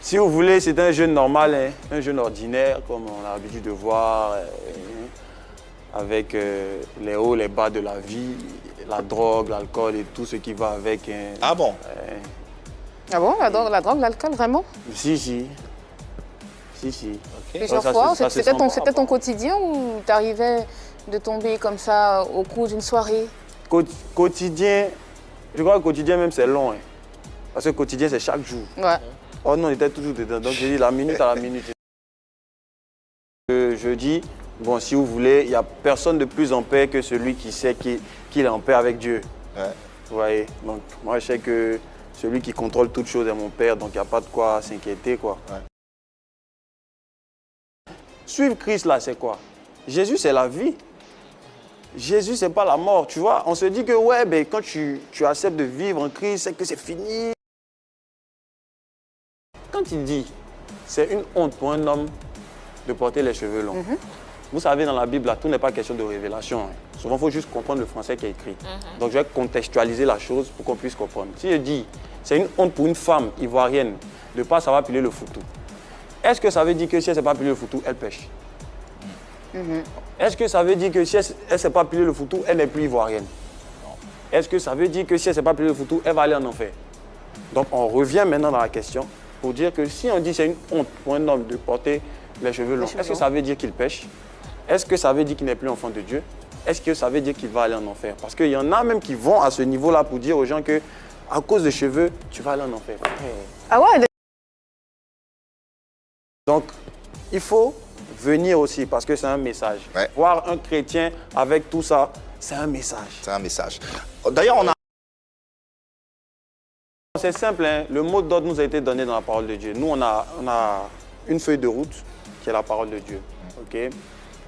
Si vous voulez, c'est un jeune normal, hein, un jeune ordinaire, comme on a l'habitude de voir, avec les hauts, les bas de la vie, la drogue, l'alcool et tout ce qui va avec. Hein. Ah bon? Ah bon, la drogue, l'alcool, vraiment? Si, si. Si, si. Plusieurs fois? C'était ton quotidien ou t'arrivais de tomber comme ça au cours d'une soirée? Quotidien, je crois que quotidien même c'est long. Hein. Parce que quotidien c'est chaque jour. Ouais. Oh non, on était toujours dedans. Donc j'ai dit la minute à la minute. Je dis, bon, si vous voulez, il n'y a personne de plus en paix que celui qui sait qu'il est en paix avec Dieu. Ouais. Vous voyez? Donc moi je sais que celui qui contrôle toutes choses est mon Père, donc il n'y a pas de quoi s'inquiéter, quoi. Ouais. Suivre Christ là, c'est quoi? Jésus, c'est la vie. Jésus, c'est pas la mort, tu vois. On se dit que ouais, ben, quand tu acceptes de vivre en Christ, c'est que c'est fini. Quand il dit, c'est une honte pour un homme de porter les cheveux longs. Vous savez, dans la Bible, là, tout n'est pas question de révélation. Hein. Souvent, il faut juste comprendre le français qui est écrit. Donc, je vais contextualiser la chose pour qu'on puisse comprendre. Si je dis, c'est une honte pour une femme ivoirienne de ne pas savoir piler le foutou. Est-ce que ça veut dire que si elle ne sait pas piler le foutou, elle pêche? Est-ce que ça veut dire que si elle ne sait pas piler le foutou, elle n'est plus ivoirienne? Est-ce que ça veut dire que si elle ne sait pas piler le foutou, elle va aller en enfer? Donc, on revient maintenant dans la question pour dire que si on dit que c'est une honte pour un homme de porter les cheveux longs, est-ce que ça veut dire qu'il pêche? Est-ce que ça veut dire qu'il n'est plus enfant de Dieu? Est-ce que ça veut dire qu'il va aller en enfer? Parce qu'il y en a même qui vont à ce niveau-là pour dire aux gens que à cause des cheveux, tu vas aller en enfer. Ah ouais? Donc, il faut venir aussi parce que c'est un message. Ouais. Voir un chrétien avec tout ça, c'est un message. C'est un message. D'ailleurs, on a... C'est simple, hein? Le mot d'ordre nous a été donné dans la parole de Dieu. Nous, on a une feuille de route qui est la parole de Dieu. Okay?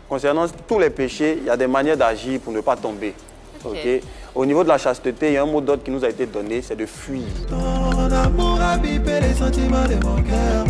Concernant tous les péchés, il y a des manières d'agir pour ne pas tomber. Okay? Au niveau de la chasteté, il y a un mot d'ordre qui nous a été donné, c'est de fuir. Ton amour a bipé les sentiments de mon cœur.